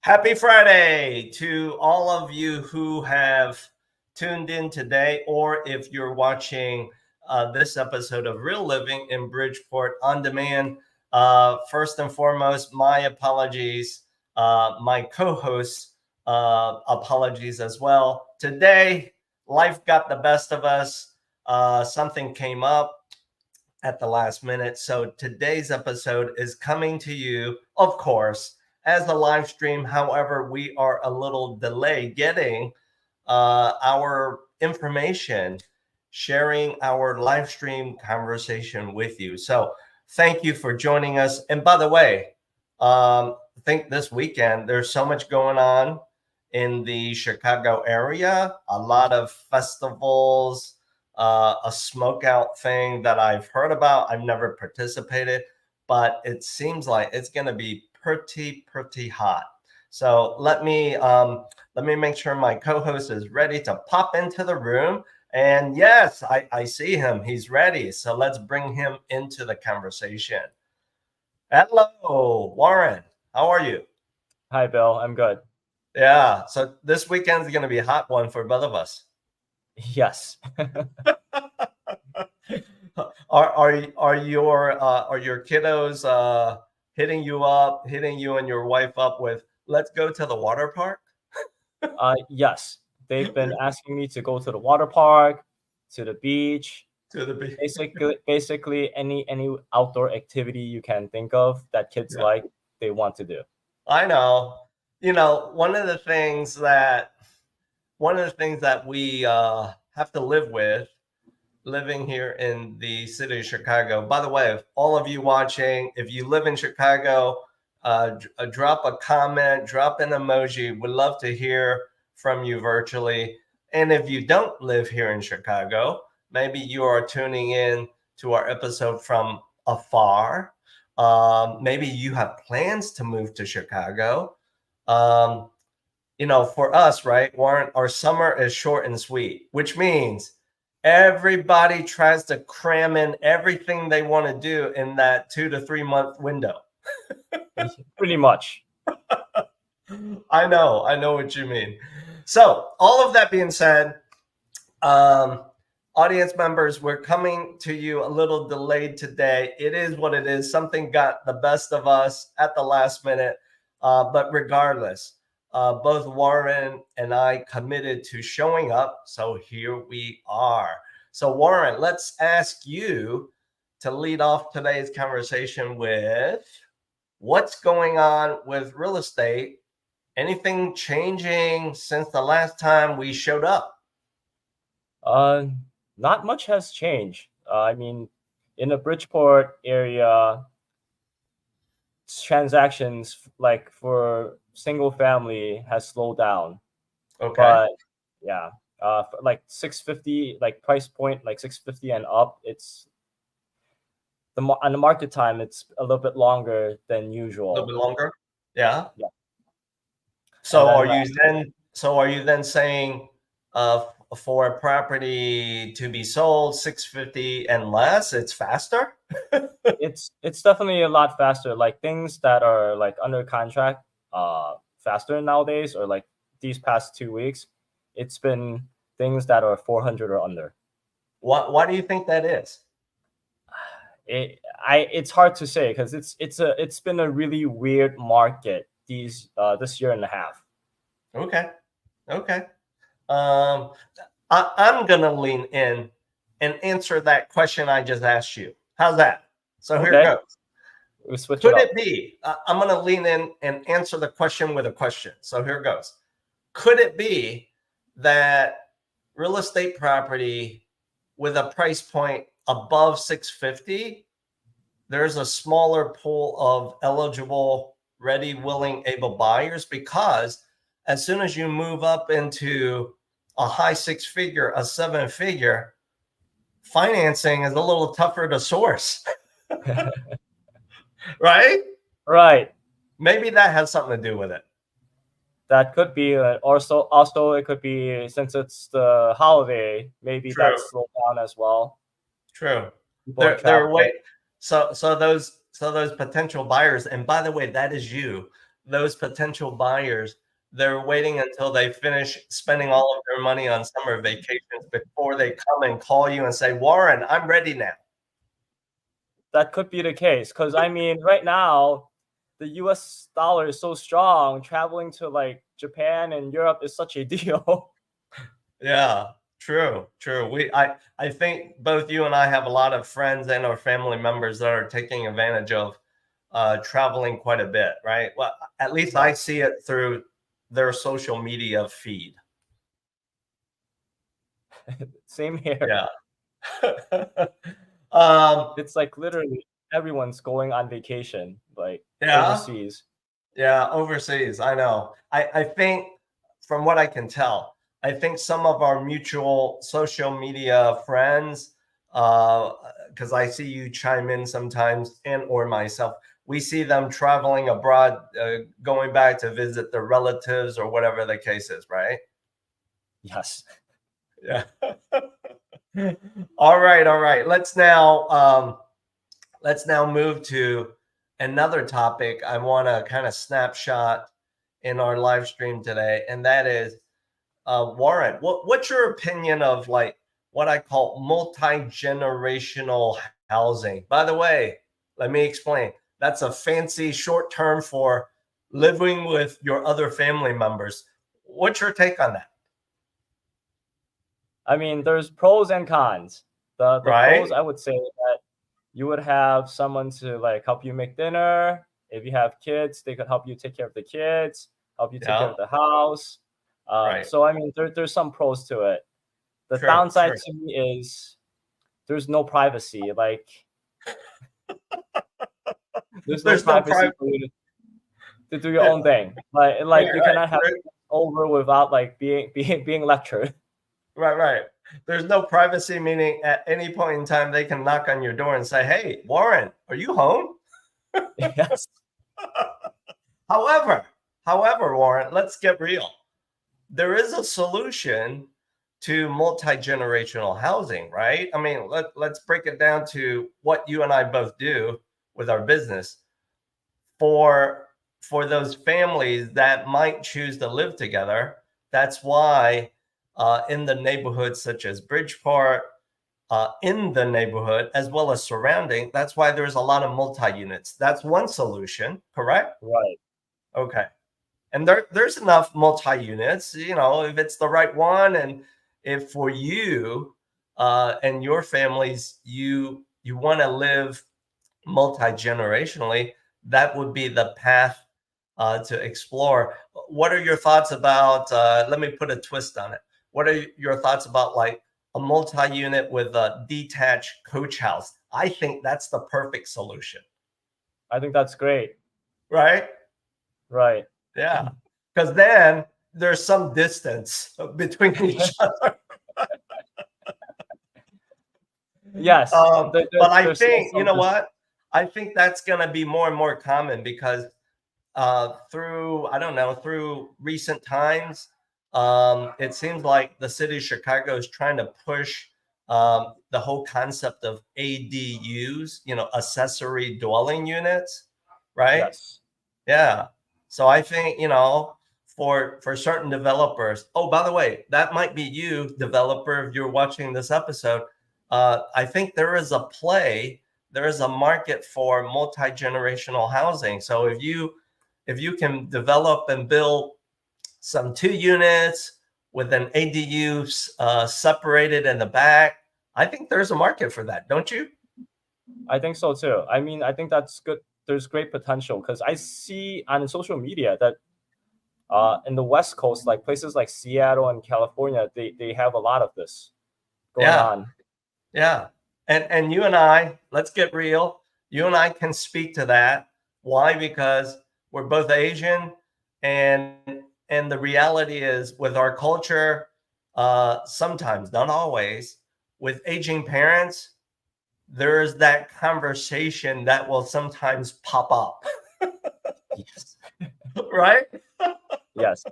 Happy Friday to all of you who have tuned in today, or if you're watching this episode of Real Living in Bridgeport on Demand. First and foremost, my apologies. My co-hosts, apologies as well. Today, life got the best of us. Something came up at the last minute. So today's episode is coming to you, of course, as a live stream. However, we are a little delayed getting our information, sharing our live stream conversation with you. So thank you for joining us. And by the way, I think this weekend there's so much going on in the Chicago area, a lot of festivals, a smokeout thing that I've heard about. I've never participated, but it seems like it's going to be pretty hot. So let me make sure my co-host is ready to pop into the room. And yes, I see him. He's ready. So let's bring him into the conversation. Hello, Warren. How are you? Hi, Bill. I'm good. Yeah. So this weekend is going to be a hot one for both of us. Yes. Are your kiddos hitting you and your wife up with, let's go to the water park? Yes. They've been asking me to go to the water park, to the beach. Basically any outdoor activity you can think of that kids like, they want to do. I know. You know, one of the things that we have to live with, living here in the city of Chicago. By the way, if all of you watching, if you live in Chicago, drop a comment, drop an emoji. We'd love to hear from you virtually. And if you don't live here in Chicago, maybe you are tuning in to our episode from afar. Maybe you have plans to move to Chicago. You know, for us, right, Warren, our summer is short and sweet, which means everybody tries to cram in everything they want to do in that 2 to 3 month window. Pretty much. I know what you mean. So all of that being said, audience members, we're coming to you a little delayed today. It is what it is. Something got the best of us at the last minute. But regardless, both Warren and I committed to showing up. So here we are. So Warren, let's ask you to lead off today's conversation with what's going on with real estate. Anything changing since the last time we showed up? Not much has changed. I mean, in the Bridgeport area, transactions like for single family has slowed down. Okay. But yeah, like 650, like price point, like 650 and up, it's on the market time, it's a little bit longer than usual. A little bit longer? Yeah. Yeah. So are you then saying for a property to be sold 650 and less, it's faster? It's definitely a lot faster. Like things that are like under contract faster nowadays, or like these past 2 weeks, it's been things that are 400 or under. Why do you think that is? It's hard to say, because it's been a really weird market this year and a half. Okay. I'm going to lean in and answer that question I just asked you. How's that? So here it Okay. goes. We switch Could it up. it be? I'm going to lean in and answer the question with a question. So here it goes. Could it be that real estate property with a price point above 650, there's a smaller pool of eligible, ready, willing, able buyers? Because as soon as you move up into a high six figure, a seven figure, financing is a little tougher to source, right? Right. Maybe that has something to do with it. That could be also it could be, since it's the holiday, maybe True. that's slowed down as well. True. People are They're traveling. wait. So those potential buyers, and by the way, that is you. Those potential buyers, they're waiting until they finish spending all of their money on summer vacations before they come and call you and say, Warren, I'm ready now. That could be the case, because I mean, right now, the U.S. dollar is so strong. Traveling to like Japan and Europe is such a deal. Yeah, true. I think both you and I have a lot of friends and our family members that are taking advantage of traveling quite a bit, right? Well, at least I see it through their social media feed. Same here. Yeah. It's like literally everyone's going on vacation, like Yeah. overseas. Yeah, overseas. I know. I think from what I can tell, I think some of our mutual social media friends, because I see you chime in sometimes, and or myself, we see them traveling abroad, going back to visit their relatives or whatever the case is, right? Yes. Yeah. All right. Let's now move to another topic I want to kind of snapshot in our live stream today, and that is, Warren, what's your opinion of like what I call multi-generational housing? By the way, let me explain. That's a fancy short term for living with your other family members. What's your take on that? I mean, there's pros and cons. The Right? pros, I would say that you would have someone to like help you make dinner. If you have kids, they could help you take care of the kids, help you take care Yeah. of the house. Right. So I mean, there's some pros to it. The True. downside to me is there's no privacy. Like there's no privacy for you to do your own thing. Like you cannot have over without like being lectured. Right. There's no privacy, meaning at any point in time they can knock on your door and say, "Hey, Warren, are you home?" Yes. However, Warren, let's get real. There is a solution to multi-generational housing, right? I mean, let's break it down to what you and I both do with our business. For those families that might choose to live together, that's why in the neighborhoods such as Bridgeport, in the neighborhood as well as surrounding, that's why there's a lot of multi-units. That's one solution, correct? Right. Okay. And there's enough multi-units, if it's the right one, and if for you and your families, you want to live multi-generationally, that would be the path to explore. What are your thoughts about, let me put a twist on it. What are your thoughts about like a multi-unit with a detached coach house? I think that's the perfect solution. I think that's great. Right? Right. Yeah. Because then there's some distance between each other. Yes. But I think, you know what? I think that's going to be more and more common because through recent times, it seems like the city of Chicago is trying to push the whole concept of ADUs, accessory dwelling units, right? Yes. Yeah. So I think, for certain developers, oh, by the way, that might be you, developer, if you're watching this episode. I think there is a market for multi-generational housing. So if you can develop and build some 2 units with an ADU separated in the back. I think there's a market for that, don't you? I think so too. I mean, I think that's good. There's great potential because I see on social media that in the West Coast, like places like Seattle and California, they have a lot of this going Yeah, on. yeah. And you and I, let's get real. You and I can speak to that. Why? Because we're both Asian, and the reality is with our culture, sometimes, not always, with aging parents, there's that conversation that will sometimes pop up, Yes. right? Yes.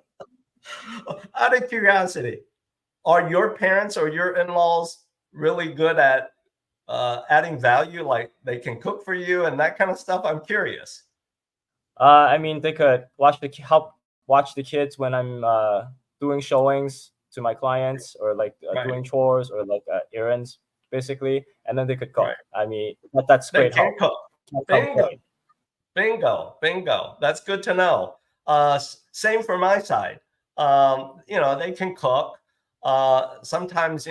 Out of curiosity, are your parents or your in-laws really good at adding value? Like they can cook for you and that kind of stuff? I'm curious. I mean, they could help watch the kids when I'm doing showings to my clients, or like Right, doing chores, or like errands, basically, and then they could cook. right. I mean, that's They great can help. cook. Can't Bingo, complain. bingo. That's good to know. Same for my side. They can cook. Sometimes,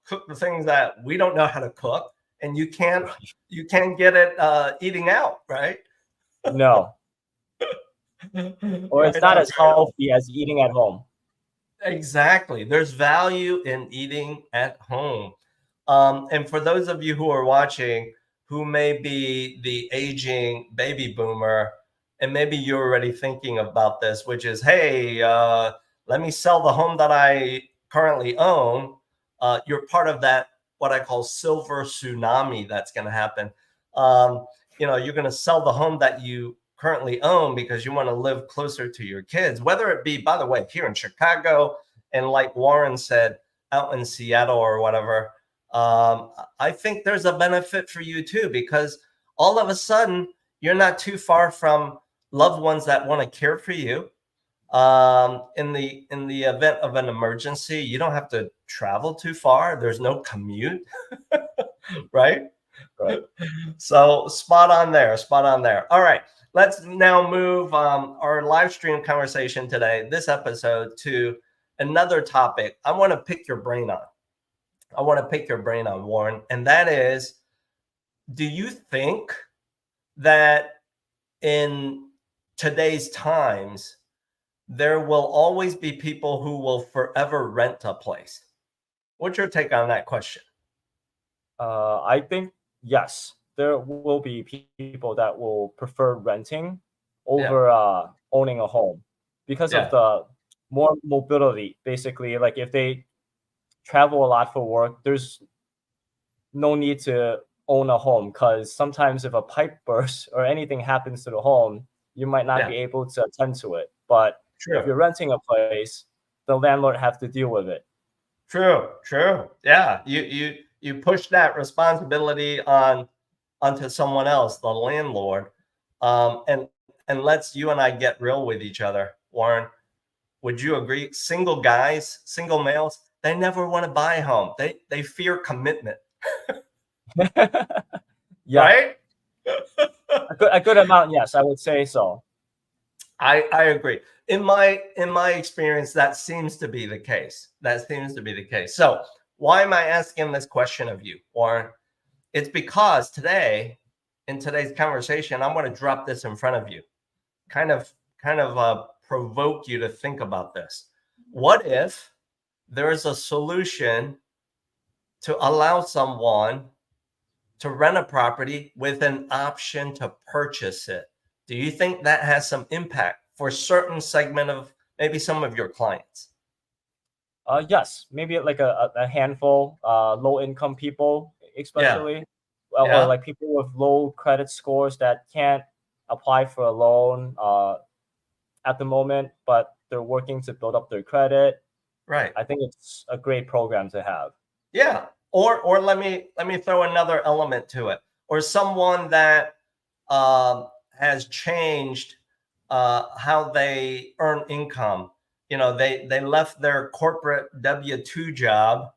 cook the things that we don't know how to cook, and you can't get it eating out, right? No, or it's Right not on. as healthy as eating at home. Exactly. There's value in eating at home. And for those of you who are watching who may be the aging baby boomer, and maybe you're already thinking about this, which is, hey, let me sell the home that I currently own. You're part of that, what I call silver tsunami that's going to happen. You're going to sell the home that you currently own because you want to live closer to your kids, whether it be, by the way, here in Chicago, and like Warren said, out in Seattle or whatever. I think there's a benefit for you too, because all of a sudden you're not too far from loved ones that want to care for you. In the event of an emergency, you don't have to travel too far. There's no commute, right? Right. So spot on there, spot on there. All right, let's now move our live stream conversation today, this episode, to another topic I want to pick your brain on. Warren, and that is, do you think that in today's times, there will always be people who will forever rent a place? What's your take on that question? I think yes, there will be people that will prefer renting Yeah, over owning a home because of yeah, the more mobility. Basically, like if they travel a lot for work, there's no need to own a home, because sometimes if a pipe bursts or anything happens to the home, you might not yeah. be able to attend to it. But if True, you're renting a place, the landlord have to deal with it. true. Yeah, you push that responsibility onto someone else, the landlord. And let's you and I get real with each other, Warren. Would you agree? Single guys, single males, they never want to buy a home. They fear commitment, Yeah, right? a good amount, yes, I would say so. I agree. In my experience, that seems to be the case. So why am I asking this question of you, Warren? It's because today, in today's conversation, I want to drop this in front of you, kind of provoke you to think about this. What if there's a solution to allow someone to rent a property with an option to purchase it? Do you think that has some impact for a certain segment of maybe some of your clients? Yes, maybe like a handful, low income people, Yeah, especially, or yeah, like people with low credit scores that can't apply for a loan at the moment, but they're working to build up their credit. right. I think it's a great program to have. Yeah. Or let me throw another element to it. Or someone that has changed how they earn income. They left their corporate W-2 job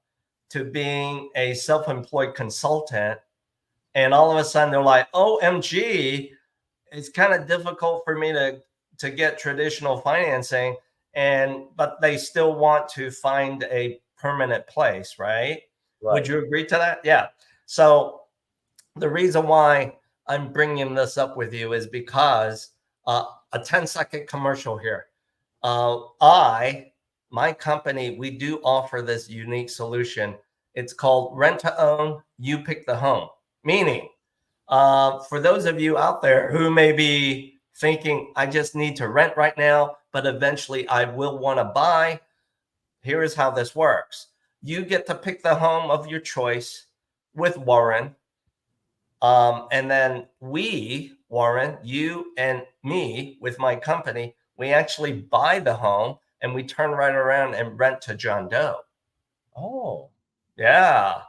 to being a self-employed consultant, and all of a sudden they're like, OMG, it's kind of difficult for me to get traditional financing, but they still want to find a permanent place, right? Would you agree to that? Yeah. So the reason why I'm bringing this up with you is because a 10-second commercial here. My company, we do offer this unique solution. It's called rent to own, you pick the home. Meaning, for those of you out there who may be thinking, I just need to rent right now, but eventually I will want to buy, here is how this works. You get to pick the home of your choice with Warren. And then we, Warren, you and me with my company, we actually buy the home and we turn right around and rent to John Doe. Oh. Yeah.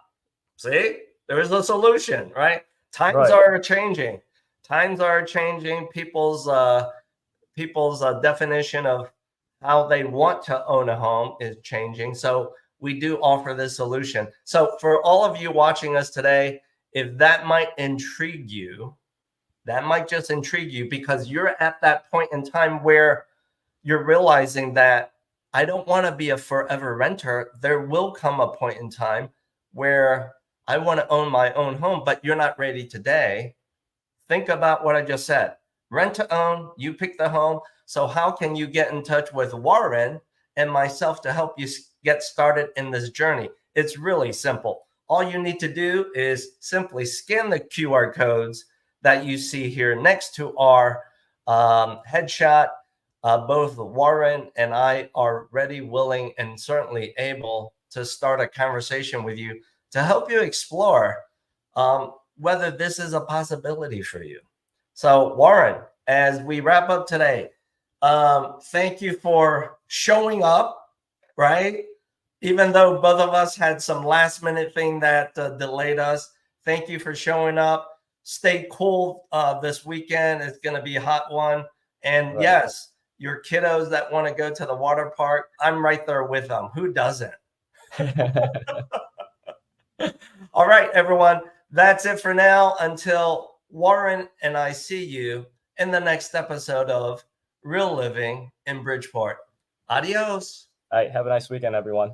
See, there is a solution, right? Times are changing. Times are changing. People's definition of how they want to own a home is changing. So we do offer this solution. So for all of you watching us today, if that might intrigue you, that might just intrigue you because you're at that point in time where you're realizing that I don't want to be a forever renter. There will come a point in time where I want to own my own home, but you're not ready today. Think about what I just said. Rent to own, you pick the home. So how can you get in touch with Warren and myself to help you get started in this journey? It's really simple. All you need to do is simply scan the QR codes that you see here next to our headshot. Both Warren and I are ready, willing, and certainly able to start a conversation with you to help you explore whether this is a possibility for you. So Warren, as we wrap up today, thank you for showing up, right? Even though both of us had some last minute thing that delayed us. Thank you for showing up. Stay cool this weekend. It's going to be a hot one. And yes, your kiddos that want to go to the water park, I'm right there with them. Who doesn't? All right, everyone. That's it for now. Until Warren and I see you in the next episode of Real Living in Bridgeport. Adios. All right. Have a nice weekend, everyone.